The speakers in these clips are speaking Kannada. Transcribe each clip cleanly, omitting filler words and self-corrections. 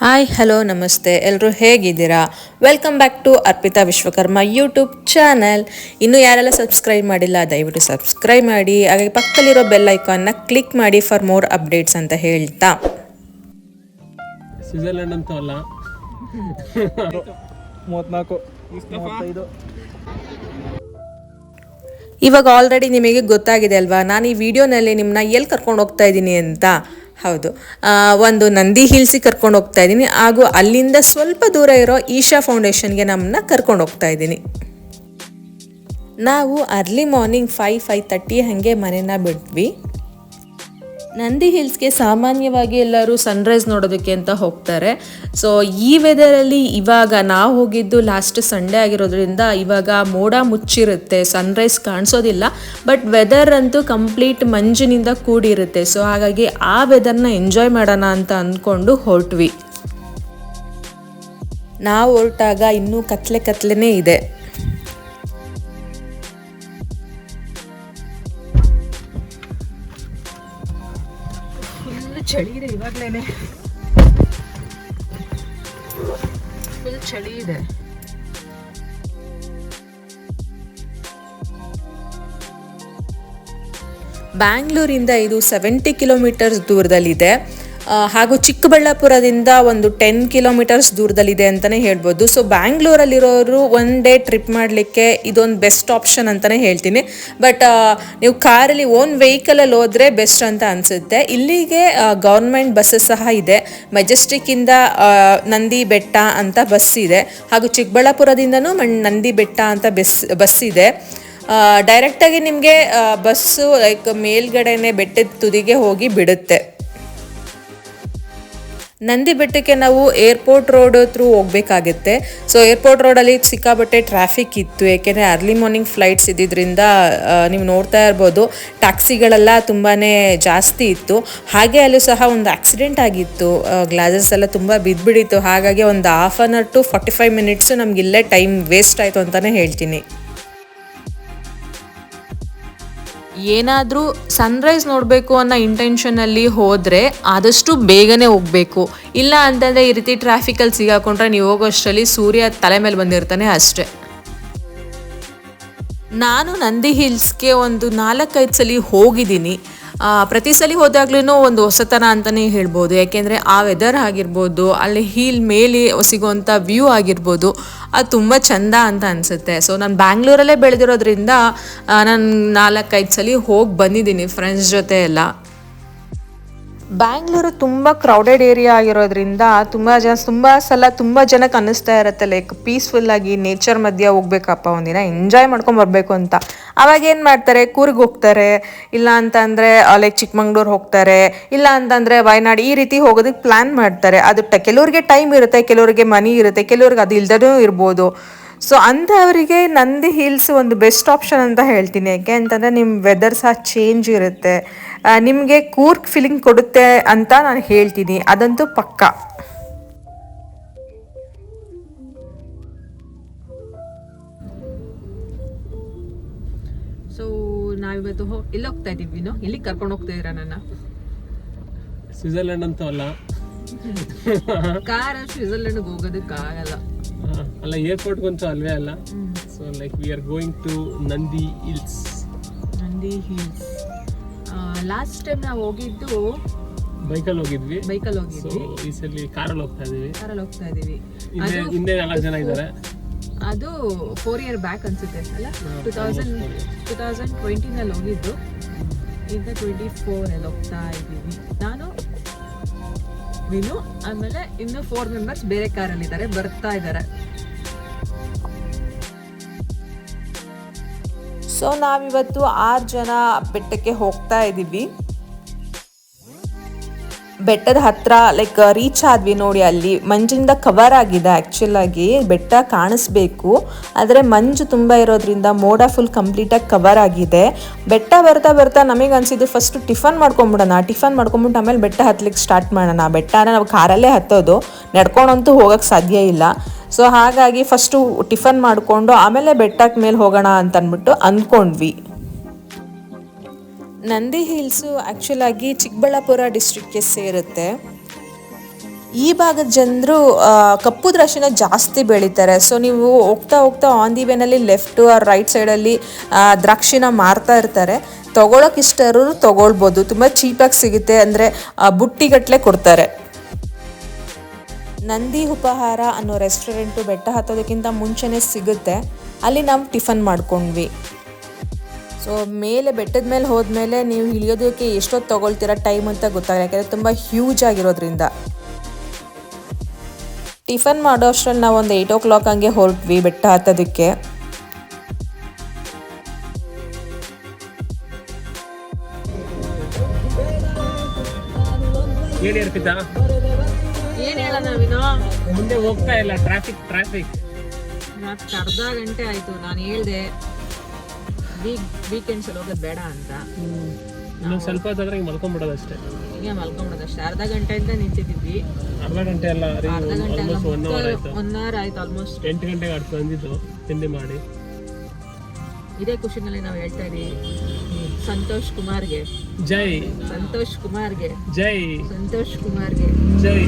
ಹಾಯ್ ಹಲೋ ನಮಸ್ತೆ ಎಲ್ಲರೂ ಹೇಗಿದ್ದೀರಾ. Welcome back to Arpita Vishwakarma YouTube channel. ಇನ್ನೂ ಯಾರೆಲ್ಲ ಸಬ್ಸ್ಕ್ರೈಬ್ ಮಾಡಿಲ್ಲ ದಯವಿಟ್ಟು ಸಬ್ಸ್ಕ್ರೈಬ್ ಮಾಡಿ, ಹಾಗೆ ಪಕ್ಕದಲ್ಲಿರೋ ಬೆಲ್ ಐಕಾನ್ನ ಕ್ಲಿಕ್ ಮಾಡಿ ಫಾರ್ ಮೋರ್ ಅಪ್ಡೇಟ್ಸ್ ಅಂತ ಹೇಳ್ತಾ. ಸ್ವಿಟ್ಜರ್ಲೆಂಡ್ ಅಂತೂ ಅಲ್ಲ, 34 35. ಇವಾಗ ಆಲ್ರೆಡಿ ನಿಮಗೆ ಗೊತ್ತಾಗಿದೆ ಅಲ್ವಾ, ನಾನು ಈ ವಿಡಿಯೋನಲ್ಲಿ ನಿಮ್ಮನ್ನ ಎಲ್ಲಿ ಕರ್ಕೊಂಡು ಹೋಗ್ತಾ ಇದ್ದೀನಿ ಅಂತ. ಹೌದು, ಒಂದು ನಂದಿ ಹಿಲ್ಸಿಗೆ ಕರ್ಕೊಂಡು ಹೋಗ್ತಾ ಇದ್ದೀನಿ, ಹಾಗೂ ಅಲ್ಲಿಂದ ಸ್ವಲ್ಪ ದೂರ ಇರೋ ಈಶಾ ಫೌಂಡೇಶನ್ಗೆ ನಮ್ಮನ್ನ ಕರ್ಕೊಂಡು ಹೋಗ್ತಾ ಇದ್ದೀನಿ. ನಾವು ಅರ್ಲಿ ಮಾರ್ನಿಂಗ್ 5:30 ಹಾಗೆ ಮನೆನ ಬಿಟ್ವಿ. ನಂದಿ ಹಿಲ್ಸ್ಗೆ ಸಾಮಾನ್ಯವಾಗಿ ಎಲ್ಲರೂ ಸನ್ರೈಸ್ ನೋಡೋದಕ್ಕೆ ಅಂತ ಹೋಗ್ತಾರೆ. ಸೊ ಈ ವೆದರಲ್ಲಿ ಇವಾಗ ನಾವು ಹೋಗಿದ್ದು ಲಾಸ್ಟ್ ಸಂಡೇ ಆಗಿರೋದ್ರಿಂದ ಇವಾಗ ಮೋಡ ಮುಚ್ಚಿರುತ್ತೆ, ಸನ್ರೈಸ್ ಕಾಣಿಸೋದಿಲ್ಲ. ಬಟ್ ವೆದರ್ ಅಂತೂ ಕಂಪ್ಲೀಟ್ ಮಂಜಿನಿಂದ ಕೂಡಿರುತ್ತೆ. ಸೊ ಹಾಗಾಗಿ ಆ ವೆದರ್ನ ಎಂಜಾಯ್ ಮಾಡೋಣ ಅಂತ ಅಂದ್ಕೊಂಡು ಹೊರಟ್ವಿ. ನಾವು ಹೊರಟಾಗ ಇನ್ನೂ ಕತ್ಲೆನೇ ಇದೆ. ಚಳಿ ಇದೆ, ಇವಾಗಲೇ ಫುಲ್ ಚಳಿ ಇದೆ. ಬ್ಯಾಂಗ್ಳೂರಿಂದ ಇದು 70 ಕಿಲೋಮೀಟರ್ಸ್ ದೂರದಲ್ಲಿದೆ, ಹಾಗೂ ಚಿಕ್ಕಬಳ್ಳಾಪುರದಿಂದ ಒಂದು 10 ಕಿಲೋಮೀಟರ್ಸ್ ದೂರದಲ್ಲಿದೆ ಅಂತಲೇ ಹೇಳ್ಬೋದು. ಸೊ ಬ್ಯಾಂಗ್ಳೂರಲ್ಲಿರೋರು ಒನ್ ಡೇ ಟ್ರಿಪ್ ಮಾಡಲಿಕ್ಕೆ ಇದೊಂದು ಬೆಸ್ಟ್ ಆಪ್ಷನ್ ಅಂತಲೇ ಹೇಳ್ತೀನಿ. ಬಟ್ ನೀವು ಕಾರಲ್ಲಿ ಓನ್ ವೆಹಿಕಲಲ್ಲಿ ಹೋದರೆ ಬೆಸ್ಟ್ ಅಂತ ಅನಿಸುತ್ತೆ. ಇಲ್ಲಿಗೆ ಗೌರ್ಮೆಂಟ್ ಬಸ್ಸಸ್ ಸಹ ಇದೆ. ಮೆಜೆಸ್ಟಿಕ್ಕಿಂದ ನಂದಿ ಬೆಟ್ಟ ಅಂತ ಬಸ್ ಇದೆ, ಹಾಗೂ ಚಿಕ್ಕಬಳ್ಳಾಪುರದಿಂದನೂ ನಂದಿ ಬೆಟ್ಟ ಅಂತ ಬಸ್ ಇದೆ. ಡೈರೆಕ್ಟಾಗಿ ನಿಮಗೆ ಬಸ್ಸು ಲೈಕ್ ಮೇಲ್ಗಡೆನೆ ಬೆಟ್ಟದ ತುದಿಗೆ ಹೋಗಿ ಬಿಡುತ್ತೆ. ನಂದಿ ಬೆಟ್ಟಕ್ಕೆ ನಾವು ಏರ್ಪೋರ್ಟ್ ರೋಡ್ ಥ್ರೂ ಹೋಗಬೇಕಾಗುತ್ತೆ. ಸೊ ಏರ್ಪೋರ್ಟ್ ರೋಡಲ್ಲಿ ಸಿಕ್ಕಾಬಟ್ಟೆ ಟ್ರಾಫಿಕ್ ಇತ್ತು, ಏಕೆಂದರೆ ಅರ್ಲಿ ಮಾರ್ನಿಂಗ್ ಫ್ಲೈಟ್ಸ್ ಇದ್ದಿದ್ದರಿಂದ. ನೀವು ನೋಡ್ತಾ ಇರ್ಬೋದು, ಟ್ಯಾಕ್ಸಿಗಳೆಲ್ಲ ತುಂಬಾ ಜಾಸ್ತಿ ಇತ್ತು. ಹಾಗೆ ಅಲ್ಲೂ ಸಹ ಒಂದು ಆಕ್ಸಿಡೆಂಟ್ ಆಗಿತ್ತು, ಗ್ಲಾಸಸ್ ಎಲ್ಲ ತುಂಬ ಬಿದ್ದುಬಿಟ್ಟಿತ್ತು. ಹಾಗಾಗಿ ಒಂದು 1/2 hour to 45 minutes ನಮಗಿಲ್ಲೇ ಟೈಮ್ ವೇಸ್ಟ್ ಆಯಿತು ಅಂತಲೇ ಹೇಳ್ತೀನಿ. ಏನಾದರೂ ಸನ್ರೈಸ್ ನೋಡಬೇಕು ಅನ್ನೋ ಇಂಟೆನ್ಷನಲ್ಲಿ ಹೋದರೆ ಆದಷ್ಟು ಬೇಗನೆ ಹೋಗಬೇಕು. ಇಲ್ಲ ಅಂತಂದರೆ ಈ ರೀತಿ ಟ್ರಾಫಿಕಲ್ಲಿ ಸಿಗಾಕೊಂಡ್ರೆ ನೀವು ಹೋಗೋಷ್ಟರಲ್ಲಿ ಸೂರ್ಯ ತಲೆ ಮೇಲೆ ಬಂದಿರ್ತಾನೆ ಅಷ್ಟೆ. ನಾನು ನಂದಿ ಹಿಲ್ಸ್ಗೆ ಒಂದು 4-5 ಸಲ ಹೋಗಿದ್ದೀನಿ. ಪ್ರತಿ ಸಲ ಹೋದಾಗ್ಲೂ ಒಂದು ಹೊಸತನ ಅಂತಲೇ ಹೇಳ್ಬೋದು. ಯಾಕೆಂದರೆ ಆ ವೆದರ್ ಆಗಿರ್ಬೋದು, ಅಲ್ಲಿ ಹೀಲ್ ಮೇಲೆ ಸಿಗೋವಂಥ ವ್ಯೂ ಆಗಿರ್ಬೋದು, ಅದು ತುಂಬ ಚೆಂದ ಅಂತ ಅನಿಸುತ್ತೆ. ಸೊ ನಾನು ಬ್ಯಾಂಗ್ಳೂರಲ್ಲೇ ಬೆಳೆದಿರೋದ್ರಿಂದ ನಾನು 4-5 ಸಲ ಹೋಗಿ ಬಂದಿದ್ದೀನಿ ಫ್ರೆಂಡ್ಸ್ ಜೊತೆ ಎಲ್ಲ. ಬ್ಯಾಂಗ್ಳೂರು ತುಂಬ ಕ್ರೌಡೆಡ್ ಏರಿಯಾ ಆಗಿರೋದ್ರಿಂದ ತುಂಬ ಜನಕ್ಕೆ ಅನ್ನಿಸ್ತಾ ಇರುತ್ತೆ ಲೈಕ್ ಪೀಸ್ಫುಲ್ಲಾಗಿ ನೇಚರ್ ಮಧ್ಯೆ ಹೋಗ್ಬೇಕಪ್ಪ, ಒಂದಿನ ಎಂಜಾಯ್ ಮಾಡ್ಕೊಂಡು ಬರಬೇಕು ಅಂತ. ಅವಾಗ ಏನು ಮಾಡ್ತಾರೆ, ಕೂರ್ಗ್ ಹೋಗ್ತಾರೆ, ಇಲ್ಲ ಅಂತಂದರೆ ಲೈಕ್ ಚಿಕ್ಕಮಂಗ್ಳೂರು ಹೋಗ್ತಾರೆ, ಇಲ್ಲ ಅಂತಂದರೆ ವಯನಾಡು, ಈ ರೀತಿ ಹೋಗೋದಕ್ಕೆ ಪ್ಲ್ಯಾನ್ ಮಾಡ್ತಾರೆ. ಅದು ಕೆಲವ್ರಿಗೆ ಟೈಮ್ ಇರುತ್ತೆ, ಕೆಲವ್ರಿಗೆ ಮನಿ ಇರುತ್ತೆ, ಕೆಲವ್ರಿಗೆ ಅದು ಇಲ್ದನೂ ಇರ್ಬೋದು. ಸೊ ಅಂಥವರಿಗೆ ನಂದಿ ಹಿಲ್ಸ್ ಒಂದು ಬೆಸ್ಟ್ ಆಪ್ಷನ್ ಅಂತ ಹೇಳ್ತೀನಿ. ಯಾಕೆ ಅಂತಂದರೆ ನಿಮ್ಮ ವೆದರ್ ಸಹ ಚೇಂಜ್ ಇರುತ್ತೆ, ನಿಮಗೆ ಕೂರ್ಗ್ ಫೀಲಿಂಗ್ ಕೊಡುತ್ತೆ ಅಂತ ನಾನು ಹೇಳ್ತೀನಿ, ಅದಂತೂ ಪಕ್ಕ. ಸೊ ನಾವಿವತ್ತು ಎಲ್ಲಿ ಹೋಗ್ತಾ ಇದ್ದೀವಿ? ಎಲ್ಲಿಗೆ ಕರ್ಕೊಂಡು ಹೋಗ್ತಾ ಇದ್ದೀರಾ ನನ್ನ? ಸ್ವಿಟ್ಜರ್ಲೆಂಡ್ ಅಂತೂ ಅಲ್ಲ, ಕಾರಲ್ಲಿ ಸ್ವಿಟ್ಜರ್ಲೆಂಡ್ಗೆ ಹೋಗೋದಕ್ಕಾಗಲ್ಲ. ಅಲ್ಲ, ಏರ್ಪೋರ್ಟ್ಗಂತೂ ಅಲ್ವೇ ಅಲ್ಲ. So like we are going to Nandi Hills. Last time ನಾವು ಹೋಗಿದ್ದು ಬೈಕಲ್ಲಿ ಹೋಗಿದ್ವಿ. ಸೊ ಈ ಸಲ ಕಾರಲ್ಲಿ ಹೋಗ್ತಾ ಇದೀವಿ. ಹಿಂದೆ 4 ಜನ ಇದ್ದಾರೆ. ಅದು 4 year ಬ್ಯಾಕ್ ಅನ್ಸುತ್ತೆ ಅಲ್ಲ, 2020ನಲ್ಲಿ ಹೋಗಿದ್ದು. ಈಗ 24 ಹೋಗ್ತಾ ಇದ್ದೀವಿ. ನಾನು, ವಿನು, ಆಮೇಲೆ ಇನ್ನು 4 members ಬೇರೆ ಕಾರಲ್ಲಿ ಇದ್ದಾರೆ, ಬರ್ತಾ ಇದ್ದಾರೆ. ಸೊ ನಾವಿವತ್ತು 6 ಜನ ಬೆಟ್ಟಕ್ಕೆ ಹೋಗ್ತಾ ಇದ್ದೀವಿ. ಬೆಟ್ಟದ ಹತ್ರ ಲೈಕ್ ರೀಚ್ ಆದ್ವಿ ನೋಡಿ. ಅಲ್ಲಿ ಮಂಜಿಂದ ಕವರ್ ಆಗಿದೆ. ಆ್ಯಕ್ಚುಲಾಗಿ ಬೆಟ್ಟ ಕಾಣಿಸ್ಬೇಕು, ಆದರೆ ಮಂಜು ತುಂಬ ಇರೋದ್ರಿಂದ ಮೋಡ ಫುಲ್ ಕಂಪ್ಲೀಟಾಗಿ ಕವರ್ ಆಗಿದೆ. ಬೆಟ್ಟ ಬರ್ತಾ ನಮಗೆ ಅನಿಸಿದ್ದು ಫಸ್ಟ್ ಟಿಫನ್ ಮಾಡ್ಕೊಂಬಿಟ್ಟು ಆಮೇಲೆ ಬೆಟ್ಟ ಹತ್ತಲಿಕ್ಕೆ ಸ್ಟಾರ್ಟ್ ಮಾಡೋಣ. ಬೆಟ್ಟನ ನಾವು ಕಾರಲ್ಲೇ ಹತ್ತೋದು, ನಡ್ಕೊಂಡಂತೂ ಹೋಗೋಕ್ಕೆ ಸಾಧ್ಯ ಇಲ್ಲ. ಸೊ ಹಾಗಾಗಿ ಫಸ್ಟು ಟಿಫನ್ ಮಾಡಿಕೊಂಡು ಆಮೇಲೆ ಬೆಟ್ಟಕ್ಕೆ ಮೇಲೆ ಹೋಗೋಣ ಅಂತ ಅಂದ್ಕೊಂಡ್ವಿ. ನಂದಿ ಹಿಲ್ಸು ಆ್ಯಕ್ಚುಲಾಗಿ ಚಿಕ್ಕಬಳ್ಳಾಪುರ ಡಿಸ್ಟ್ರಿಕ್ಗೆ ಸೇರುತ್ತೆ. ಈ ಭಾಗದ ಜನರು ಕಪ್ಪು ದ್ರಾಕ್ಷಿನ ಜಾಸ್ತಿ ಬೆಳೀತಾರೆ. ಸೊ ನೀವು ಹೋಗ್ತಾ ಹೋಗ್ತಾ ಆನ್ ದಿ ವೇನಲ್ಲಿ ಲೆಫ್ಟು ಆರ್ ರೈಟ್ ಸೈಡಲ್ಲಿ ದ್ರಾಕ್ಷಿನ ಮಾರ್ತಾ ಇರ್ತಾರೆ. ತೊಗೊಳಕ್ಕೆ ಇಷ್ಟರು ತೊಗೊಳ್ಬೋದು, ತುಂಬ ಚೀಪಾಗಿ ಸಿಗುತ್ತೆ, ಅಂದರೆ ಬುಟ್ಟಿಗಟ್ಟಲೆ ಕೊಡ್ತಾರೆ. ನಂದಿ ಉಪಹಾರ ಅನ್ನೋ ರೆಸ್ಟೋರೆಂಟು ಬೆಟ್ಟ ಹತ್ತೋದಕ್ಕಿಂತ ಮುಂಚೆನೇ ಸಿಗುತ್ತೆ. ಅಲ್ಲಿ ನಾವು ಟಿಫನ್ ಮಾಡ್ಕೊಂಡ್ವಿ. ಸೊ ಮೇಲೆ ಬೆಟ್ಟದ ಮೇಲೆ ಹೋದ್ಮೇಲೆ ನೀವು ಇಳಿಯೋದಕ್ಕೆ ಎಷ್ಟೊತ್ತು ತೊಗೊಳ್ತೀರ ಟೈಮ್ ಅಂತ ಗೊತ್ತಾಗಲ್ಲ, ಯಾಕೆಂದರೆ ತುಂಬ ಹ್ಯೂಜ್ ಆಗಿರೋದ್ರಿಂದ. ಟಿಫನ್ ಮಾಡೋ ಅಷ್ಟರಲ್ಲಿ ನಾವು ಒಂದು 8 o'clock ಹಂಗೆ ಹೊರಟ್ವಿ ಬೆಟ್ಟ ಹತ್ತೋದಕ್ಕೆ. ಹೇಳಿ ಅರ್ಪಿತಾ, ಏನ್ ಹೇಳೋಣ ವಿನೋ, ಮುಂದೆ ಹೋಗ್ತಾ ಇಲ್ಲ, ಟ್ರಾಫಿಕ್ ಮತ್ತೆ ಅರ್ಧ ಗಂಟೆ ಆಯ್ತು. ನಾನು ಹೇಳ್ದೆ ವೀಕೆಂಡ್ಸ್ ಅಲ್ಲಿ ಹೋಗೋದು ಬೇಡ ಅಂತ. ಇನ್ನೊಂದು ಸ್ವಲ್ಪ ಹೊತ್ತಾದ್ರೆ ಈಗ ಮಲ್ಕೊಂಡ್ಬಿಡೋದು ಅಷ್ಟೇ. ಈಗ ಮಲ್ಕೊಂಬಿಡೋದಷ್ಟೇ. ಅರ್ಧ ಗಂಟೆಯಿಂದ ನಿಂತಿದ್ವಿ. ಅರ್ಧ ಗಂಟೆ ಅಲ್ಲ, ಅರ್ಧ ಗಂಟೆ ಅಲ್ಲ, 1 hour ಆಯ್ತು. 1 hour ಆಯ್ತು ಆಲ್ಮೋಸ್ಟ್. 8 ಗಂಟೆಗೆ ಅಡ್ತು ಬಂದಿದ್ದು ತಿಂಡಿ ಮಾಡಿ. ಇದೇ ಖುಷಿನಲ್ಲಿ ನಾವು ಹೇಳ್ತಾ ಇದೀವಿ ಸಂತೋಷ್ ಕುಮಾರ್ಗೆ ಜೈ, ಸಂತೋಷ್ ಕುಮಾರ್ಗೆ ಜೈ, ಸಂತೋಷ್ ಕುಮಾರ್ಗೆ ಜೈ.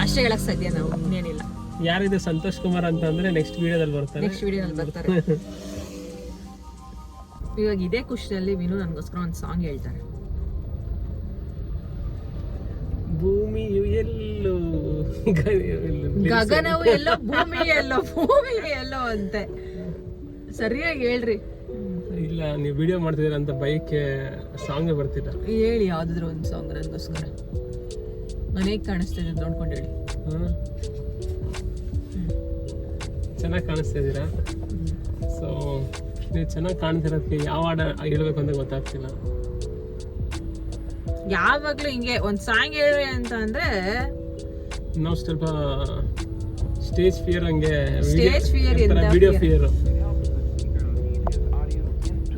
ಅಷ್ಟೇ ಹೇಳಕ್ ಸಾಧ್ಯ ನಾವು, ಇನ್ನೇನಿಲ್ಲ. ಯಾರಿದೆ ಸಂತೋಷ್ ಕುಮಾರ್ ಅಂತ ಅಂದ್ರೆ ನೆಕ್ಸ್ಟ್ ವಿಡಿಯೋದಲ್ಲಿ ಬರ್ತಾರೆ. ನೆಕ್ಸ್ಟ್ ವಿಡಿಯೋನಲ್ಲಿ ಬರ್ತಾರೆ. ಇವಾಗ ಇದೇ ಖುಷಿಯಲ್ಲಿ ವಿನು ನನಗೋಸ್ಕರ ಒಂದು ಸಾಂಗ್ ಹೇಳ್ತಾರೆ. ಭೂಮಿಯು ಎಲ್ಲೋ ಗಗನವು ಎಲ್ಲೋ ಭೂಮಿ ಎಲ್ಲೋ, ಭೂಮಿ ಎಲ್ಲೋ ಅಂತೆ. ಸರಿಯಾಗಿ ಹೇಳ್ರಿ. ಇಲ್ಲ, ನೀವು ವಿಡಿಯೋ ಮಾಡ್ತಿದ್ದೀರ ಅಂತ ಬೈಕ್ ಸಾಂಗ್ ಬರ್ತಿಲ್ಲ. ಹೇಳಿ ಯಾವ್ದಾದ್ರು ಒಂದು ಸಾಂಗ್ ನನಗೋಸ್ಕರ. ನಾನು ಹೇಗೆ ಕಾಣಿಸ್ತಿದ್ದೆ ನೋಡ್ಕೊಂಡು ಹೇಳಿ. ಚೆನ್ನಾಗಿ ಕಾಣಿಸ್ತಾ ಇದ್ದೀರಾ. ಸೊ ನೀವು ಚೆನ್ನಾಗಿ ಕಾಣ್ತಿರೋದಕ್ಕೆ ಯಾವ ಹಾಡ ಹೇಳ್ಬೇಕು ಅಂತ ಗೊತ್ತಾಗ್ತಿಲ್ಲ. ಯಾವಾಗ್ಲೂ ಹಿಂಗೆ ಒಂದ್ ಸಾಂಗ್ ಹೇಳಿ ಅಂತ ಅಂದ್ರೆ ನಾವು ಸ್ವಲ್ಪ ಸ್ಟೇಜ್ ಫಿಯರ್, ಹಂಗೆ ಸ್ಟೇಜ್ ಫಿಯರ್, ವಿಡಿಯೋ ಫಿಯರ್.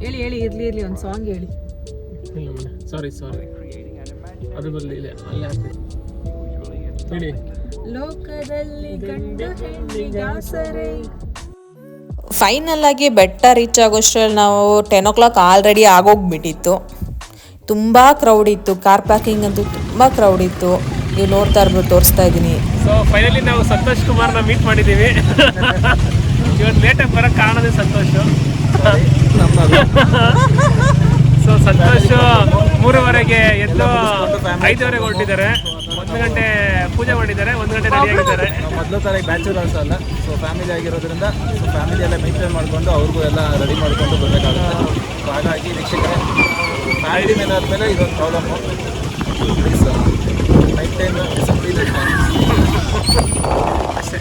ಹೇಳಿ ಹೇಳಿ, ಇರ್ಲಿ ಒಂದ್ ಸಾಂಗ್ ಹೇಳಿ. ಇಲ್ಲ ಮೇಡಮ್, ಸಾರಿ ಅದು ಬರಲಿಲ್ಲ, ಅಲ್ಲೇ ಆಗ್ತದೆ ಹೇಳಿ. ಲೋಕದಲ್ಲಿ ಗಂಡು ಹೆಣ್ಣಿಗಾಸರೆ. ಫೈನಲ್ ಆಗಿ ಬೆಟ್ಟ ರೀಚ್ ಆಗೋಷ್ಟರಲ್ಲಿ ನಾವು 10 o'clock ಆಲ್ರೆಡಿ ಆಗೋಗ್ಬಿಟ್ಟಿತ್ತು. ತುಂಬ ಕ್ರೌಡ್ ಇತ್ತು. ಕಾರ್ ಪಾರ್ಕಿಂಗ್ ಅಂತೂ ತುಂಬ ಕ್ರೌಡ್ ಇತ್ತು. ನೀವು ನೋಡ್ತಾ ಇರ್ಬೋದು, ತೋರಿಸ್ತಾ ಇದ್ದೀನಿ. ಸೊ ಫೈನಲಿ ನಾವು ಸಂತೋಷ್ ಕುಮಾರ್ನ ಮೀಟ್ ಮಾಡಿದ್ದೀವಿ. ಇವತ್ತು ಲೇಟಾಗಿ ಬರೋಕ್ಕೆ ಕಾರಣದೇ ಸಂತೋಷ್. ಸೊ ಸಂತೋಷ್ 3:15ಗೆ ಎದ್ದು 5:00ಗೆ ಹೊರಟಿದ್ದಾರೆ. 1 ಗಂಟೆ ಪೂಜೆ ಮಾಡಿದ್ದಾರೆ, 1 ಗಂಟೆ ರೆಡಿ ಆಗಿದ್ದಾರೆ. ಮೊದಲ ತಾರೀಕು ಬ್ಯಾಚುಲರ್ಸ್ ಅಲ್ಲ, ಸೊ ಫ್ಯಾಮಿಲಿ ಆಗಿರೋದ್ರಿಂದ ಸೊ ಫ್ಯಾಮಿಲಿ ಎಲ್ಲ ಮೇಂಟೈನ್ ಮಾಡಿಕೊಂಡು ಅವ್ರಿಗೂ ಎಲ್ಲ ರೆಡಿ ಮಾಡಿಕೊಂಡು ಬರಬೇಕಾಗುತ್ತೆ. ಸೊ ಹಾಗಾಗಿ ವೀಕ್ಷಕರೇ, ಫ್ಯಾಮಿಲಿ ಮೇಲೆ ಆದಮೇಲೆ ಇದೊಂದು ಪ್ರಾಬ್ಲಮ್ಮು. ನೈಟ್ ಟೈಮ್ ಅಷ್ಟೇ.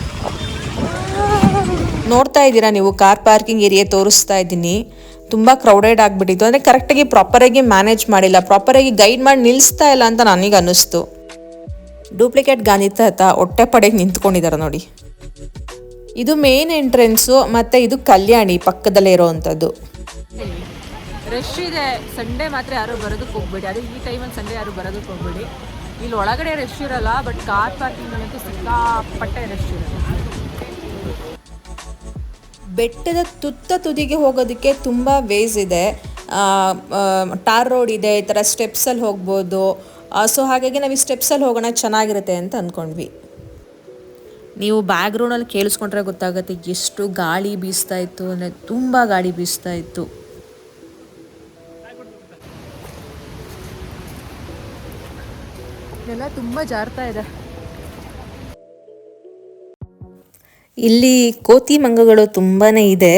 ನೋಡ್ತಾ ಇದ್ದೀರಾ ನೀವು, ಕಾರ್ ಪಾರ್ಕಿಂಗ್ ಏರಿಯಾ ತೋರಿಸ್ತಾ ಇದ್ದೀನಿ. ತುಂಬ ಕ್ರೌಡೆಡ್ ಆಗಿಬಿಟ್ಟಿತ್ತು. ಅಂದರೆ ಕರೆಕ್ಟಾಗಿ ಪ್ರಾಪರಾಗಿ ಮ್ಯಾನೇಜ್ ಮಾಡಿಲ್ಲ, ಪ್ರಾಪರಾಗಿ ಗೈಡ್ ಮಾಡಿ ನಿಲ್ಲಿಸ್ತಾ ಇಲ್ಲ ಅಂತ ನನಗೆ ಅನ್ನಿಸ್ತು. ಡೂಪ್ಲಿಕೇಟ್ ಗಾಂಧಿ ತಾತ ಹೊಟ್ಟೆ ಪಡೆಗೆ ನಿಂತ್ಕೊಂಡಿದ್ದಾರೆ ನೋಡಿ. ಇದು ಮೇನ್ ಎಂಟ್ರೆನ್ಸು, ಮತ್ತು ಇದು ಕಲ್ಯಾಣಿ ಪಕ್ಕದಲ್ಲೇ ಇರೋವಂಥದ್ದು. ರಶ್ ಇದೆ. ಸಂಡೇ ಮಾತ್ರ ಯಾರು ಬರೋದಕ್ಕೆ ಹೋಗ್ಬೇಡಿ. ಅದೇ ಈ ಟೈಮಲ್ಲಿ ಸಂಡೇ ಯಾರು ಬರೋದಕ್ಕೆ ಹೋಗ್ಬೇಡಿ. ಇಲ್ಲಿ ಒಳಗಡೆ ರಶ್ ಇರಲ್ಲ, ಬಟ್ ಕಾರ್ ಪಾರ್ಕಿಂಗ್ ಅಂತೂ ಸಿಕ್ಕಾಪಟ್ಟೆ ರಶ್ ಇರುತ್ತೆ. ಬೆಟ್ಟದ ತುದಿಗೆ ಹೋಗೋದಕ್ಕೆ ತುಂಬ ವೇಸ್ ಇದೆ. ಟಾರ್ ರೋಡ್ ಇದೆ, ಈ ಥರ ಸ್ಟೆಪ್ಸಲ್ಲಿ ಹೋಗ್ಬೋದು. ಸೊ ಹಾಗಾಗಿ ನಾವು ಈ ಸ್ಟೆಪ್ಸಲ್ಲಿ ಹೋಗೋಣ, ಚೆನ್ನಾಗಿರುತ್ತೆ ಅಂತ ಅಂದ್ಕೊಂಡ್ವಿ. ನೀವು ಬ್ಯಾಕ್ಗ್ರೌಂಡಲ್ಲಿ ಕೇಳಿಸ್ಕೊಂಡ್ರೆ ಗೊತ್ತಾಗುತ್ತೆ ಎಷ್ಟು ಗಾಳಿ ಬೀಸ್ತಾ ಇತ್ತು ಅಂದರೆ ತುಂಬ ಗಾಳಿ ಬೀಸ್ತಾ ಇತ್ತು. ಎಲ್ಲ ತುಂಬ ಜಾರ್ತಾ ಇದೆ. ಇಲ್ಲಿ ಕೋತಿ ಮಂಗಗಳು ತುಂಬಾ ಇದೆ.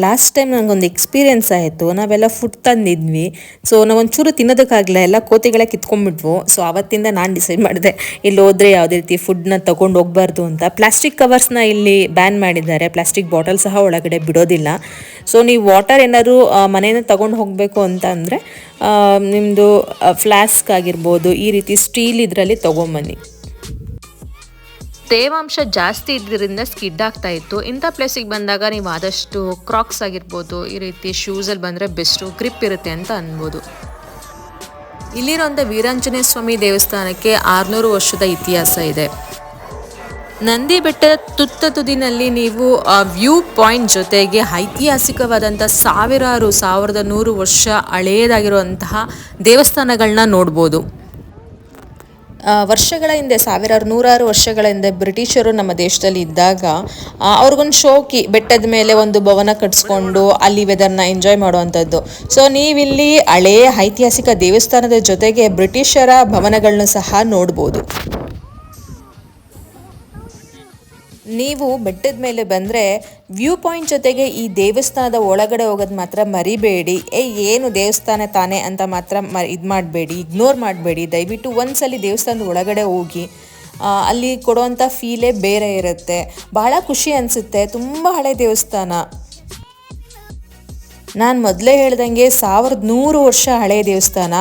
ಲಾಸ್ಟ್ ಟೈಮ್ ನನಗೊಂದು ಎಕ್ಸ್ಪೀರಿಯೆನ್ಸ್ ಆಯಿತು. ನಾವೆಲ್ಲ ಫುಡ್ ತಂದಿದ್ವಿ. ಸೊ ನಾವೊಂಚೂರು ತಿನ್ನೋದಕ್ಕಾಗಲ್ಲ, ಎಲ್ಲ ಕೋತಿಗಳೇ ಕಿತ್ಕೊಂಡ್ಬಿಟ್ವು. ಸೊ ಆವತ್ತಿಂದ ನಾನು ಡಿಸೈಡ್ ಮಾಡಿದೆ ಇಲ್ಲಿ ಹೋದರೆ ಯಾವುದೇ ರೀತಿ ಫುಡ್ನ ತೊಗೊಂಡು ಹೋಗಬಾರ್ದು ಅಂತ. ಪ್ಲಾಸ್ಟಿಕ್ ಕವರ್ಸ್ನ ಇಲ್ಲಿ ಬ್ಯಾನ್ ಮಾಡಿದ್ದಾರೆ. ಪ್ಲಾಸ್ಟಿಕ್ ಬಾಟಲ್ ಸಹ ಒಳಗಡೆ ಬಿಡೋದಿಲ್ಲ. ಸೊ ನೀವು ವಾಟರ್ ಏನಾದ್ರು ಮನೆಯಿಂದ ತೊಗೊಂಡು ಹೋಗಬೇಕು ಅಂತ ಅಂದರೆ ನಿಮ್ಮದು ಫ್ಲಾಸ್ಕ್ ಆಗಿರ್ಬೋದು, ಈ ರೀತಿ ಸ್ಟೀಲ್ ಇದರಲ್ಲಿ ತೊಗೊಂಬನ್ನಿ. ತೇವಾಂಶ ಜಾಸ್ತಿ ಇದ್ರಿಂದ ಸ್ಕಿಡ್ ಆಗ್ತಾ ಇತ್ತು. ಇಂಥ ಪ್ಲೇಸಿಗೆ ಬಂದಾಗ ನೀವು ಆದಷ್ಟು ಕ್ರಾಕ್ಸ್ ಆಗಿರ್ಬೋದು, ಈ ರೀತಿ ಶೂಸಲ್ಲಿ ಬಂದರೆ ಬೆಸ್ಟು, ಗ್ರಿಪ್ ಇರುತ್ತೆ ಅಂತ ಅನ್ಬೋದು. ಇಲ್ಲಿರೋಂಥ ವೀರಾಂಜನೇಯ ಸ್ವಾಮಿ ದೇವಸ್ಥಾನಕ್ಕೆ 600 ವರ್ಷದ ಇತಿಹಾಸ ಇದೆ. ನಂದಿ ಬೆಟ್ಟದ ತುದಿನಲ್ಲಿ ನೀವು ವ್ಯೂ ಪಾಯಿಂಟ್ ಜೊತೆಗೆ ಐತಿಹಾಸಿಕವಾದಂಥ 1100 ವರ್ಷ ಹಳೆಯದಾಗಿರುವಂತಹ ದೇವಸ್ಥಾನಗಳನ್ನ ನೋಡ್ಬೋದು. ವರ್ಷಗಳ ಹಿಂದೆ ಸಾವಿರಾರು ನೂರಾರು ವರ್ಷಗಳ ಹಿಂದೆ ಬ್ರಿಟಿಷರು ನಮ್ಮ ದೇಶದಲ್ಲಿ ಇದ್ದಾಗ ಅವ್ರಿಗೊಂದು ಶೋಕಿ ಬೆಟ್ಟದ ಮೇಲೆ ಒಂದು ಭವನ ಕಟ್ಸ್ಕೊಂಡು ಅಲ್ಲಿ ವೆದರ್ನ ಎಂಜಾಯ್ ಮಾಡುವಂಥದ್ದು. ಸೊ ನೀವಿಲ್ಲಿ ಹಳೆಯ ಐತಿಹಾಸಿಕ ದೇವಸ್ಥಾನದ ಜೊತೆಗೆ ಬ್ರಿಟಿಷರ ಭವನಗಳನ್ನ ಸಹ ನೋಡ್ಬೋದು. ನೀವು ಬೆಟ್ಟದ ಮೇಲೆ ಬಂದರೆ ವ್ಯೂ ಪಾಯಿಂಟ್ ಜೊತೆಗೆ ಈ ದೇವಸ್ಥಾನದ ಒಳಗಡೆ ಹೋಗೋದು ಮಾತ್ರ ಮರಿಬೇಡಿ. ಏನು ದೇವಸ್ಥಾನ ತಾನೇ ಅಂತ ಮಾತ್ರ ಇದು ಮಾಡಬೇಡಿ, ಇಗ್ನೋರ್ ಮಾಡಬೇಡಿ. ದಯವಿಟ್ಟು ಒಂದ್ಸಲಿ ದೇವಸ್ಥಾನದ ಒಳಗಡೆ ಹೋಗಿ ಅಲ್ಲಿ ಕೊಡುವಂಥ ಫೀಲೇ ಬೇರೆ ಇರುತ್ತೆ. ಭಾಳ ಖುಷಿ ಅನಿಸುತ್ತೆ. ತುಂಬ ಹಳೆ ದೇವಸ್ಥಾನ. ನಾನು ಮೊದಲೇ ಹೇಳ್ದಂಗೆ 1100 ವರ್ಷ ಹಳೆಯ ದೇವಸ್ಥಾನ.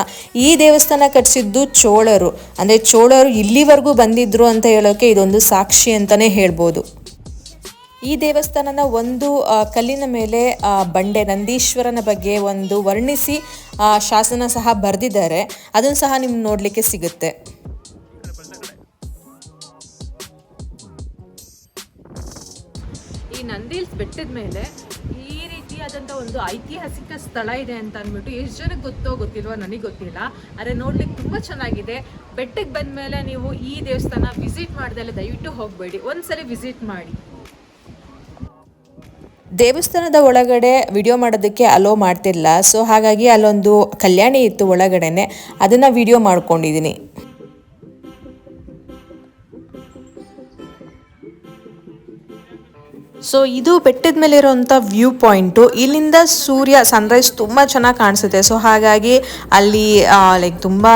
ಈ ದೇವಸ್ಥಾನ ಕಟ್ಟಿಸಿದ್ದು ಚೋಳರು. ಅಂದರೆ ಚೋಳರು ಇಲ್ಲಿವರೆಗೂ ಬಂದಿದ್ರು ಅಂತ ಹೇಳೋಕ್ಕೆ ಇದೊಂದು ಸಾಕ್ಷಿ ಅಂತಲೇ ಹೇಳ್ಬೋದು. ಈ ದೇವಸ್ಥಾನನ ಒಂದು ಕಲ್ಲಿನ ಮೇಲೆ ಬಂಡೆ ನಂದೀಶ್ವರನ ಬಗ್ಗೆ ಒಂದು ವರ್ಣಿಸಿ ಶಾಸನ ಸಹ ಬರೆದಿದ್ದಾರೆ. ಅದನ್ನು ಸಹ ನಿಮ್ಗೆ ನೋಡಲಿಕ್ಕೆ ಸಿಗುತ್ತೆ. ಈ ನಂದಿ ಹಿಲ್ಸ್ ಬೆಟ್ಟದ ಮೇಲೆ ಈ ರೀತಿಯಾದಂಥ ಒಂದು ಐತಿಹಾಸಿಕ ಸ್ಥಳ ಇದೆ ಅಂತ ಅಂದ್ಬಿಟ್ಟು ಎಷ್ಟು ಜನಕ್ಕೆ ಗೊತ್ತಿಲ್ವೋ ನನಗೆ ಗೊತ್ತಿಲ್ಲ. ಆದರೆ ನೋಡ್ಲಿಕ್ಕೆ ತುಂಬ ಚೆನ್ನಾಗಿದೆ. ಬೆಟ್ಟಕ್ಕೆ ಬಂದ ಮೇಲೆ ನೀವು ಈ ದೇವಸ್ಥಾನ ವಿಸಿಟ್ ಮಾಡ್ದಲ್ಲೇ ದಯವಿಟ್ಟು ಹೋಗಬೇಡಿ, ಒಂದ್ಸರಿ ವಿಸಿಟ್ ಮಾಡಿ. ದೇವಸ್ಥಾನದ ಒಳಗಡೆ ವಿಡಿಯೋ ಮಾಡೋದಕ್ಕೆ ಅಲೋ ಮಾಡ್ತಿಲ್ಲ. ಸೊ ಹಾಗಾಗಿ ಅಲ್ಲೊಂದು ಕಲ್ಯಾಣಿ ಇತ್ತು ಒಳಗಡೆನೆ, ಅದನ್ನು ವಿಡಿಯೋ ಮಾಡ್ಕೊಂಡಿದ್ದೀನಿ. ಸೊ ಇದು ಬೆಟ್ಟದ ಮೇಲೆ ಇರೋವಂಥ ವ್ಯೂ ಪಾಯಿಂಟು. ಇಲ್ಲಿಂದ ಸೂರ್ಯ ಸನ್ರೈಸ್ ತುಂಬ ಚೆನ್ನಾಗಿ ಕಾಣಿಸುತ್ತೆ. ಸೊ ಹಾಗಾಗಿ ಅಲ್ಲಿ ಲೈಕ್ ತುಂಬಾ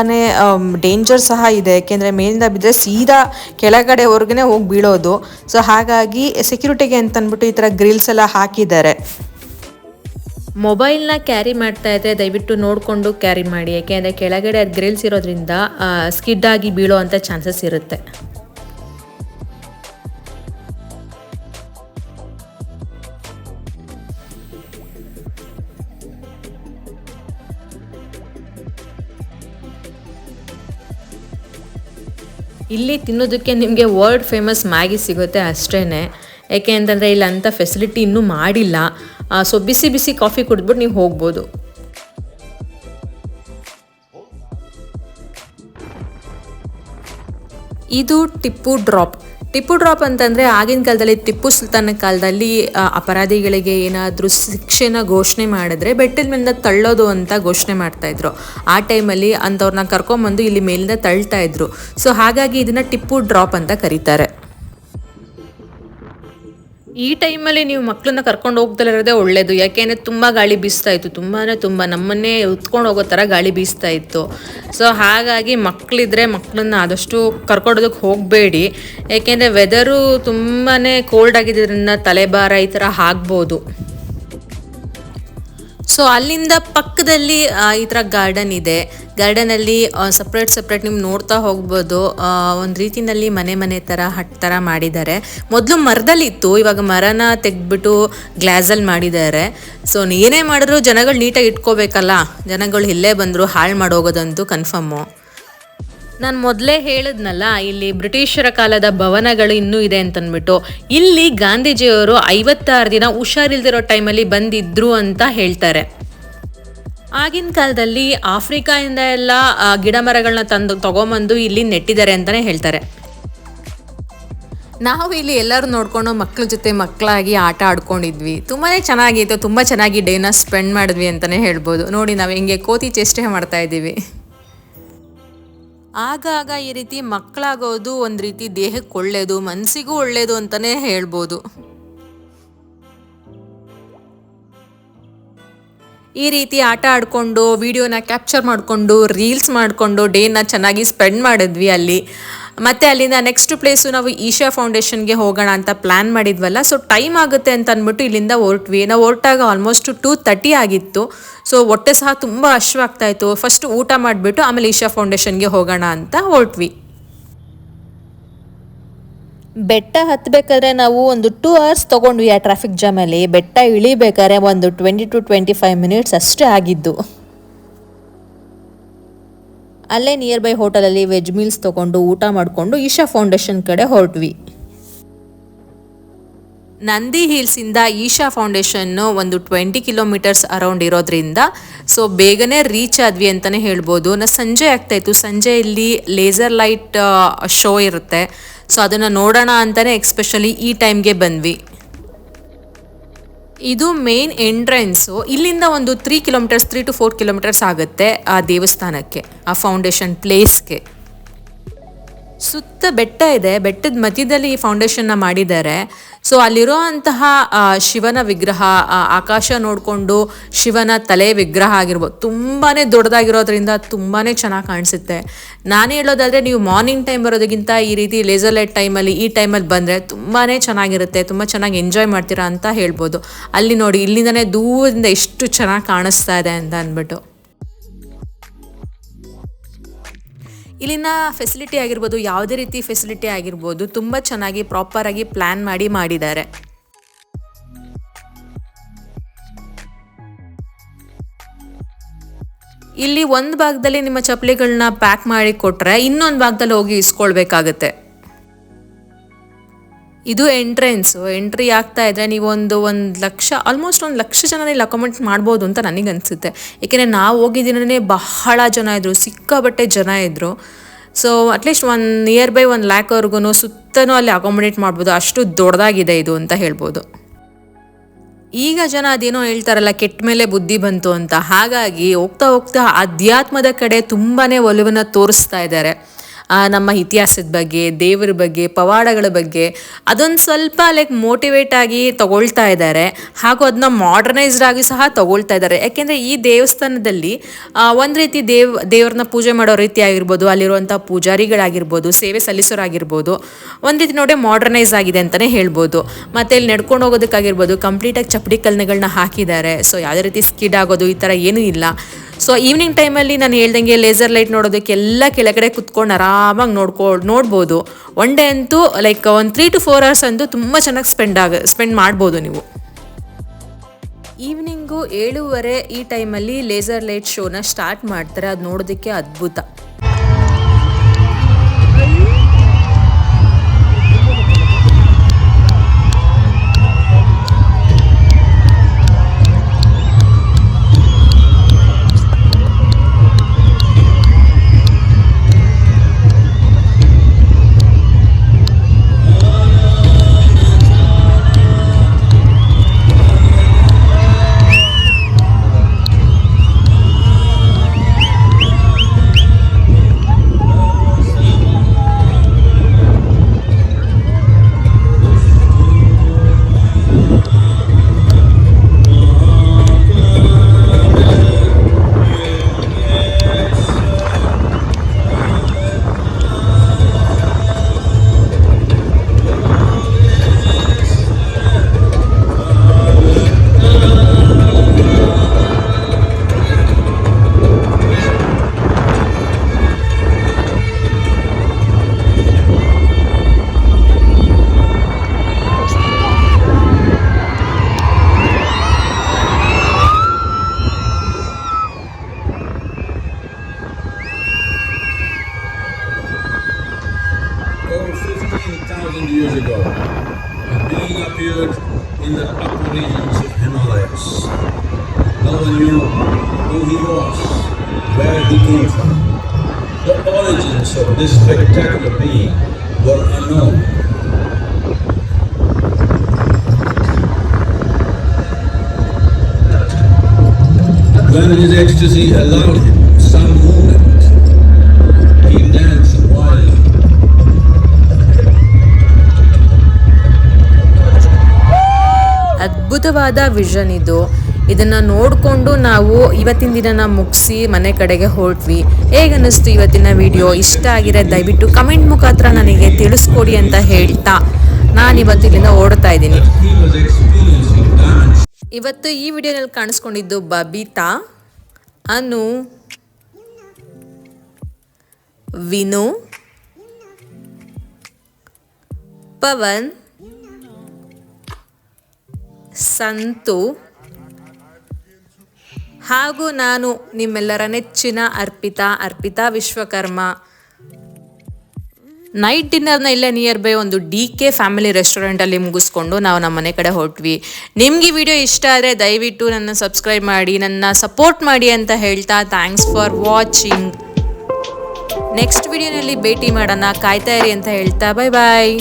ಡೇಂಜರ್ ಸಹ ಇದೆ. ಯಾಕೆಂದರೆ ಮೇಲಿಂದ ಬಿದ್ದರೆ ಸೀದಾ ಕೆಳಗಡೆವರೆಗೂ ಹೋಗಿ ಬೀಳೋದು. ಸೊ ಹಾಗಾಗಿ ಸೆಕ್ಯೂರಿಟಿಗೆ ಅಂತಂದ್ಬಿಟ್ಟು ಈ ಥರ ಗ್ರಿಲ್ಸ್ ಎಲ್ಲ ಹಾಕಿದ್ದಾರೆ. ಮೊಬೈಲ್ನ ಕ್ಯಾರಿ ಮಾಡ್ತಾ ಇದ್ದರೆ ದಯವಿಟ್ಟು ನೋಡಿಕೊಂಡು ಕ್ಯಾರಿ ಮಾಡಿ. ಯಾಕೆಂದರೆ ಕೆಳಗಡೆ ಅದು ಗ್ರಿಲ್ಸ್ ಇರೋದ್ರಿಂದ ಸ್ಕಿಡ್ ಆಗಿ ಬೀಳೋ ಅಂಥ ಚಾನ್ಸಸ್ ಇರುತ್ತೆ. ಇಲ್ಲಿ ತಿನ್ನೋದಕ್ಕೆ ನಿಮಗೆ ವರ್ಲ್ಡ್ ಫೇಮಸ್ ಮ್ಯಾಗಿ ಸಿಗುತ್ತೆ ಅಷ್ಟೇ. ಯಾಕೆ ಅಂತಂದರೆ ಇಲ್ಲಿ ಅಂಥ ಫೆಸಿಲಿಟಿ ಇನ್ನೂ ಮಾಡಿಲ್ಲ. ಸೊ ಬಿಸಿ ಬಿಸಿ ಕಾಫಿ ಕುಡಿದ್ಬಿಟ್ಟು ನೀವು ಹೋಗ್ಬೋದು. ಇದು ಟಿಪ್ಪು ಡ್ರಾಪ್. ಟಿಪ್ಪು ಡ್ರಾಪ್ ಅಂತಂದರೆ ಆಗಿನ ಕಾಲದಲ್ಲಿ ಟಿಪ್ಪು ಸುಲ್ತಾನ ಕಾಲದಲ್ಲಿ ಅಪರಾಧಿಗಳಿಗೆ ಏನಾದರೂ ಶಿಕ್ಷೆನ ಘೋಷಣೆ ಮಾಡಿದ್ರೆ ಬೆಟ್ಟದ ಮೇಲಿಂದ ತಳ್ಳೋದು ಅಂತ ಘೋಷಣೆ ಮಾಡ್ತಾಯಿದ್ರು. ಆ ಟೈಮಲ್ಲಿ ಅಂಥವ್ರನ್ನ ಕರ್ಕೊಂಬಂದು ಇಲ್ಲಿ ಮೇಲಿಂದ ತಳ್ತಾ ಇದ್ರು. ಸೊ ಹಾಗಾಗಿ ಇದನ್ನು ಟಿಪ್ಪು ಡ್ರಾಪ್ ಅಂತ ಕರೀತಾರೆ. ಈ ಟೈಮಲ್ಲಿ ನೀವು ಮಕ್ಕಳನ್ನ ಕರ್ಕೊಂಡು ಹೋಗ್ದಲೇ ಇರೋದೇ ಒಳ್ಳೆಯದು. ಯಾಕೆಂದರೆ ತುಂಬ ಗಾಳಿ ಬೀಸ್ತಾ ಇತ್ತು, ತುಂಬ ನಮ್ಮನ್ನೇ ಉತ್ಕೊಂಡು ಹೋಗೋ ಥರ ಗಾಳಿ ಬೀಸ್ತಾ ಇತ್ತು. ಸೊ ಹಾಗಾಗಿ ಮಕ್ಕಳಿದ್ರೆ ಮಕ್ಕಳನ್ನ ಆದಷ್ಟು ಕರ್ಕೊಂಡೋದಕ್ಕೆ ಹೋಗಬೇಡಿ. ಯಾಕೆಂದರೆ ವೆದರು ತುಂಬಾ ಕೋಲ್ಡ್ ಆಗಿದ್ದರಿಂದ ತಲೆಭಾರ ಈ ಥರ ಆಗ್ಬೋದು. ಸೊ ಅಲ್ಲಿಂದ ಪಕ್ಕದಲ್ಲಿ ಈ ಥರ ಗಾರ್ಡನ್ ಇದೆ. ಗಾರ್ಡನಲ್ಲಿ ಸಪ್ರೇಟ್ ನೀವು ನೋಡ್ತಾ ಹೋಗ್ಬೋದು. ಒಂದು ರೀತಿಯಲ್ಲಿ ಮನೆ ಥರ ಹಟ್ ಥರ ಮಾಡಿದ್ದಾರೆ. ಮೊದಲು ಮರದಲ್ಲಿತ್ತು, ಇವಾಗ ಮರನ ತೆಗೆದ್ಬಿಟ್ಟು ಗ್ಲಾಸಲ್ಲಿ ಮಾಡಿದ್ದಾರೆ. ಸೊ ಏನೇ ಮಾಡಿದ್ರು ಜನಗಳು ನೀಟಾಗಿ ಇಟ್ಕೋಬೇಕಲ್ಲ. ಜನಗಳು ಇಲ್ಲೇ ಬಂದರು ಹಾಳು ಮಾಡೋಗೋದಂತೂ ಕನ್ಫರ್ಮು. ನಾನು ಮೊದಲೇ ಹೇಳಿದ್ನಲ್ಲ, ಇಲ್ಲಿ ಬ್ರಿಟಿಷರ ಕಾಲದ ಭವನಗಳು ಇನ್ನೂ ಇದೆ ಅಂತಂದ್ಬಿಟ್ಟು. ಇಲ್ಲಿ ಗಾಂಧೀಜಿಯವರು 56 ದಿನ ಹುಷಾರಿಲ್ದಿರೋ ಟೈಮಲ್ಲಿ ಬಂದಿದ್ರು ಅಂತ ಹೇಳ್ತಾರೆ. ಆಗಿನ ಕಾಲದಲ್ಲಿ ಆಫ್ರಿಕಾದಿಂದ ಎಲ್ಲ ಗಿಡ ಮರಗಳನ್ನ ತಗೊಂಬಂದು ಇಲ್ಲಿ ನೆಟ್ಟಿದ್ದಾರೆ ಅಂತಲೇ ಹೇಳ್ತಾರೆ. ನಾವು ಇಲ್ಲಿ ಎಲ್ಲರೂ ನೋಡ್ಕೊಂಡು ಮಕ್ಕಳ ಜೊತೆ ಮಕ್ಕಳಾಗಿ ಆಟ ಆಡ್ಕೊಂಡಿದ್ವಿ. ತುಂಬಾ ಚೆನ್ನಾಗಿತ್ತು. ತುಂಬ ಚೆನ್ನಾಗಿ ಡೇನ ಸ್ಪೆಂಡ್ ಮಾಡಿದ್ವಿ ಅಂತಲೇ ಹೇಳ್ಬೋದು. ನೋಡಿ ನಾವು ಹಿಂಗೆ ಕೋತಿ ಚೇಷ್ಟೆ ಮಾಡ್ತಾ ಇದ್ದೀವಿ. ಆಗಾಗ ಈ ರೀತಿ ಮಕ್ಕಳಾಗೋದು ಒಂದು ರೀತಿ ದೇಹಕ್ಕೆ ಒಳ್ಳೆಯದು, ಮನಸ್ಸಿಗೂ ಒಳ್ಳೆಯದು ಅಂತಲೇ ಹೇಳ್ಬೋದು. ಈ ರೀತಿ ಆಟ ಆಡಿಕೊಂಡು ವಿಡಿಯೋನ ಕ್ಯಾಪ್ಚರ್ ಮಾಡಿಕೊಂಡು ರೀಲ್ಸ್ ಮಾಡಿಕೊಂಡು ಡೇನ ಚೆನ್ನಾಗಿ ಸ್ಪೆಂಡ್ ಮಾಡಿದ್ವಿ ಅಲ್ಲಿ. ಮತ್ತು ಅಲ್ಲಿಂದ ನೆಕ್ಸ್ಟ್ ಪ್ಲೇಸು ನಾವು ಈಶಾ ಫೌಂಡೇಶನ್ಗೆ ಹೋಗೋಣ ಅಂತ ಪ್ಲ್ಯಾನ್ ಮಾಡಿದ್ವಲ್ಲ. ಸೊ ಟೈಮ್ ಆಗುತ್ತೆ ಅಂತ ಅಂದ್ಬಿಟ್ಟು ಇಲ್ಲಿಂದ ಹೊರಟ್ವಿ. ನಾವು ಹೊರಟಾಗ ಆಲ್ಮೋಸ್ಟ್ 2:30 ಆಗಿತ್ತು. ಸೊ ಹೊಟ್ಟೆ ಸಹ ತುಂಬ ಹಶ್ವಾಗ್ತಾಯಿತ್ತು. ಫಸ್ಟ್ ಊಟ ಮಾಡಿಬಿಟ್ಟು ಆಮೇಲೆ ಈಶಾ ಫೌಂಡೇಶನ್ಗೆ ಹೋಗೋಣ ಅಂತ ಹೊರಟ್ವಿ. ಬೆಟ್ಟ ಹತ್ತಬೇಕಾದ್ರೆ ನಾವು ಒಂದು 2 hours ತೊಗೊಂಡ್ವಿ ಆ ಟ್ರಾಫಿಕ್ ಜಾಮಲ್ಲಿ. ಬೆಟ್ಟ ಇಳಿಬೇಕಾದ್ರೆ ಒಂದು 20 to 25 minutes ಅಷ್ಟೇ ಆಗಿದ್ದು. ಅಲ್ಲೇ ನಿಯರ್ ಬೈ ಹೋಟೆಲಲ್ಲಿ ವೆಜ್ ಮೀಲ್ಸ್ ತೊಗೊಂಡು ಊಟ ಮಾಡಿಕೊಂಡು ಈಶಾ ಫೌಂಡೇಶನ್ ಕಡೆ ಹೊರಟ್ವಿ. ನಂದಿ ಹಿಲ್ಸಿಂದ ಈಶಾ ಫೌಂಡೇಶನ್ನು ಒಂದು 20 ಕಿಲೋಮೀಟರ್ಸ್ ಅರೌಂಡ್ ಇರೋದ್ರಿಂದ ಸೊ ಬೇಗನೆ ರೀಚ್ ಆದ್ವಿ ಅಂತಲೇ ಹೇಳ್ಬೋದು. ಸಂಜೆ ಆಗ್ತಾಯಿತ್ತು. ಸಂಜೆ ಇಲ್ಲಿ ಲೇಸರ್ ಲೈಟ್ ಶೋ ಇರುತ್ತೆ. ಸೊ ಅದನ್ನು ನೋಡೋಣ ಅಂತಲೇ ಎಕ್ಸ್ಪೆಷಲಿ ಈ ಟೈಮ್ಗೆ ಬಂದ್ವಿ. ಇದು ಮೇನ್ ಎಂಟ್ರೆನ್ಸು. ಇಲ್ಲಿಂದ ಒಂದು 3 to 4 ಕಿಲೋಮೀಟರ್ಸ್ ಆಗುತ್ತೆ ಆ ದೇವಸ್ಥಾನಕ್ಕೆ, ಆ ಫೌಂಡೇಶನ್ ಪ್ಲೇಸ್ಗೆ. ಸುತ್ತ ಬೆಟ್ಟ ಇದೆ. ಬೆಟ್ಟದ ಮಧ್ಯದಲ್ಲಿ ಈ ಫೌಂಡೇಶನ್ನ ಮಾಡಿದ್ದಾರೆ. ಸೊ ಅಲ್ಲಿರೋ ಅಂತಹ ಶಿವನ ವಿಗ್ರಹ, ಆಕಾಶ ನೋಡಿಕೊಂಡು ಶಿವನ ತಲೆ ವಿಗ್ರಹ ಆಗಿರ್ಬೋದು, ತುಂಬಾ ದೊಡ್ಡದಾಗಿರೋದ್ರಿಂದ ತುಂಬಾ ಚೆನ್ನಾಗಿ ಕಾಣಿಸುತ್ತೆ. ನಾನು ಹೇಳೋದಾದರೆ ನೀವು ಮಾರ್ನಿಂಗ್ ಟೈಮ್ ಬರೋದಕ್ಕಿಂತ ಈ ರೀತಿ ಲೇಸರ್ ಲೈಟ್ ಟೈಮಲ್ಲಿ ಈ ಟೈಮಲ್ಲಿ ಬಂದರೆ ತುಂಬಾ ಚೆನ್ನಾಗಿರುತ್ತೆ, ತುಂಬ ಚೆನ್ನಾಗಿ ಎಂಜಾಯ್ ಮಾಡ್ತೀರಾ ಅಂತ ಹೇಳ್ಬೋದು. ಅಲ್ಲಿ ನೋಡಿ, ಇಲ್ಲಿಂದನೇ ದೂರದಿಂದ ಎಷ್ಟು ಚೆನ್ನಾಗಿ ಕಾಣಿಸ್ತಾ ಇದೆ ಅಂತ ಅಂದ್ಬಿಟ್ಟು. ಇಲ್ಲಿನ ಫೆಸಿಲಿಟಿ ಆಗಿರ್ಬೋದು, ಯಾವುದೇ ರೀತಿ ಫೆಸಿಲಿಟಿ ಆಗಿರ್ಬೋದು, ತುಂಬ ಚೆನ್ನಾಗಿ ಪ್ರಾಪರಾಗಿ ಪ್ಲ್ಯಾನ್ ಮಾಡಿದ್ದಾರೆ. ಇಲ್ಲಿ ಒಂದು ಭಾಗದಲ್ಲಿ ನಿಮ್ಮ ಚಪ್ಪಲಿಗಳನ್ನ ಪ್ಯಾಕ್ ಮಾಡಿ ಕೊಟ್ಟರೆ ಇನ್ನೊಂದು ಭಾಗದಲ್ಲಿ ಹೋಗಿ ಇಸ್ಕೊಳ್ಬೇಕಾಗತ್ತೆ. ಇದು ಎಂಟ್ರಿ ಆಗ್ತಾ ಇದ್ರೆ ನೀವು ಒಂದು ಲಕ್ಷ, ಆಲ್ಮೋಸ್ಟ್ 1 ಲಕ್ಷ ಜನ ಇಲ್ಲಿ ಅಕಾಮಡೇಟ್ ಮಾಡ್ಬೋದು ಅಂತ ನನಗೆ ಅನಿಸುತ್ತೆ. ಏಕೆಂದರೆ ನಾವು ಹೋಗಿದ್ದೀನೇ ಬಹಳ ಜನ ಇದ್ದರು, ಸಿಕ್ಕಾಬಟ್ಟೆ ಜನ ಇದ್ದರು. ಸೊ ಅಟ್ಲೀಸ್ಟ್ ನಿಯರ್ ಬೈ 1 ಲ್ಯಾಕ್ವರೆಗೂ ಸುತ್ತಲೂ ಅಲ್ಲಿ ಅಕಾಮಡೇಟ್ ಮಾಡ್ಬೋದು, ಅಷ್ಟು ದೊಡ್ಡದಾಗಿದೆ ಇದು ಅಂತ ಹೇಳ್ಬೋದು. ಈಗ ಜನ ಅದೇನೋ ಹೇಳ್ತಾರಲ್ಲ, ಕೆಟ್ಟ ಮೇಲೆ ಬುದ್ಧಿ ಬಂತು ಅಂತ. ಹಾಗಾಗಿ ಹೋಗ್ತಾ ಹೋಗ್ತಾ ಅಧ್ಯಾತ್ಮದ ಕಡೆ ತುಂಬಾ ಒಲವನ್ನು ತೋರಿಸ್ತಾ ಇದ್ದಾರೆ. ನಮ್ಮ ಇತಿಹಾಸದ ಬಗ್ಗೆ, ದೇವರ ಬಗ್ಗೆ, ಪವಾಡಗಳ ಬಗ್ಗೆ ಅದೊಂದು ಸ್ವಲ್ಪ ಮೋಟಿವೇಟ್ ಆಗಿ ತಗೊಳ್ತಾ ಇದ್ದಾರೆ. ಹಾಗೂ ಅದನ್ನ ಮಾಡರ್ನೈಸ್ಡ್ ಆಗಿ ಸಹ ತಗೊಳ್ತಾ ಇದ್ದಾರೆ. ಯಾಕೆಂದರೆ ಈ ದೇವಸ್ಥಾನದಲ್ಲಿ ಒಂದು ರೀತಿ ದೇವ್ರನ್ನ ಪೂಜೆ ಮಾಡೋ ರೀತಿ ಆಗಿರ್ಬೋದು, ಅಲ್ಲಿರುವಂಥ ಪೂಜಾರಿಗಳಾಗಿರ್ಬೋದು, ಸೇವೆ ಸಲ್ಲಿಸೋರಾಗಿರ್ಬೋದು, ಒಂದು ರೀತಿ ನೋಡಿ ಮಾಡರ್ನೈಸ್ ಆಗಿದೆ ಅಂತಲೇ ಹೇಳ್ಬೋದು. ಮತ್ತು ಇಲ್ಲಿ ನಡ್ಕೊಂಡು ಹೋಗೋದಕ್ಕಾಗಿರ್ಬೋದು ಕಂಪ್ಲೀಟಾಗಿ ಚಪ್ಪಡಿ ಕಲ್ಲುಗಳನ್ನ ಹಾಕಿದ್ದಾರೆ. ಸೊ ಯಾವುದೇ ರೀತಿ ಸ್ಕಿಡ್ ಆಗೋದು ಈ ಥರ ಏನೂ ಇಲ್ಲ. ಸೊ ಈವ್ನಿಂಗ್ ಟೈಮಲ್ಲಿ ನಾನು ಹೇಳ್ದಂಗೆ ಲೇಸರ್ ಲೈಟ್ ನೋಡೋದಕ್ಕೆಲ್ಲ ಕೆಳಗಡೆ ಕುತ್ಕೊಂಡು ಆರಾಮಾಗಿ ನೋಡ್ಬೋದು. ಒನ್ ಡೇ ಅಂತೂ ಒಂದು 3 to 4 hours ಅಂತೂ ತುಂಬ ಚೆನ್ನಾಗಿ ಸ್ಪೆಂಡ್ ಮಾಡ್ಬೋದು ನೀವು. ಈವ್ನಿಂಗು 7:30 ಈ ಟೈಮಲ್ಲಿ ಲೇಸರ್ ಲೈಟ್ ಶೋನ ಸ್ಟಾರ್ಟ್ ಮಾಡ್ತಾರೆ. ಅದು ನೋಡೋದಕ್ಕೆ ಅದ್ಭುತ. Years ago, a being appeared in the upper regions of Himalayas. No one knew who he was, where he came from. The origins of this spectacular being were unknown. When his ecstasy allowed him some movement, he danced wildly. ಅದ್ಭುತವಾದ ವಿಷನ್ ಇದು. ಇದನ್ನು ನೋಡಿಕೊಂಡು ನಾವು ಇವತ್ತಿನ ದಿನನ ಮುಗಿಸಿ ಮನೆ ಕಡೆಗೆ ಹೊರಟ್ವಿ. ಹೇಗನ್ನಿಸ್ತು ಇವತ್ತಿನ ವಿಡಿಯೋ? ಇಷ್ಟ ಆಗಿರೋ ದಯವಿಟ್ಟು ಕಮೆಂಟ್ ಮುಖಾಂತರ ನನಗೆ ತಿಳಿಸ್ಕೊಡಿ ಅಂತ ಹೇಳ್ತಾ ನಾನು ಇವತ್ತು ಇಲ್ಲಿಂದ ಓಡ್ತಾ ಇದ್ದೀನಿ. ಇವತ್ತು ಈ ವಿಡಿಯೋನಲ್ಲಿ ಕಾಣಿಸ್ಕೊಂಡಿದ್ದು ಬಬಿತಾ, ಅನು, ವಿನು, ಪವನ್, ಸಂತು ಹಾಗೂ ನಾನು ನಿಮ್ಮೆಲ್ಲರ ನೆಚ್ಚಿನ ಅರ್ಪಿತಾ ವಿಶ್ವಕರ್ಮ. ನೈಟ್ ಡಿನ್ನರ್ನ ಇಲ್ಲೇ ನಿಯರ್ ಬೈ ಒಂದು DK ಫ್ಯಾಮಿಲಿ ರೆಸ್ಟೋರೆಂಟಲ್ಲಿ ಮುಗಿಸ್ಕೊಂಡು ನಾವು ನಮ್ಮ ಮನೆ ಕಡೆ ಹೊರಟ್ವಿ. ನಿಮ್ಗೆ ಈ ವಿಡಿಯೋ ಇಷ್ಟ ಆದರೆ ದಯವಿಟ್ಟು ನನ್ನ ಸಬ್ಸ್ಕ್ರೈಬ್ ಮಾಡಿ, ನನ್ನ ಸಪೋರ್ಟ್ ಮಾಡಿ ಅಂತ ಹೇಳ್ತಾ ಥ್ಯಾಂಕ್ಸ್ ಫಾರ್ ವಾಚಿಂಗ್. ನೆಕ್ಸ್ಟ್ ವಿಡಿಯೋನಲ್ಲಿ ಭೇಟಿ ಮಾಡೋಣ, ಕಾಯ್ತಾ ಇರಿ ಅಂತ ಹೇಳ್ತಾ ಬಾಯ್ ಬಾಯ್.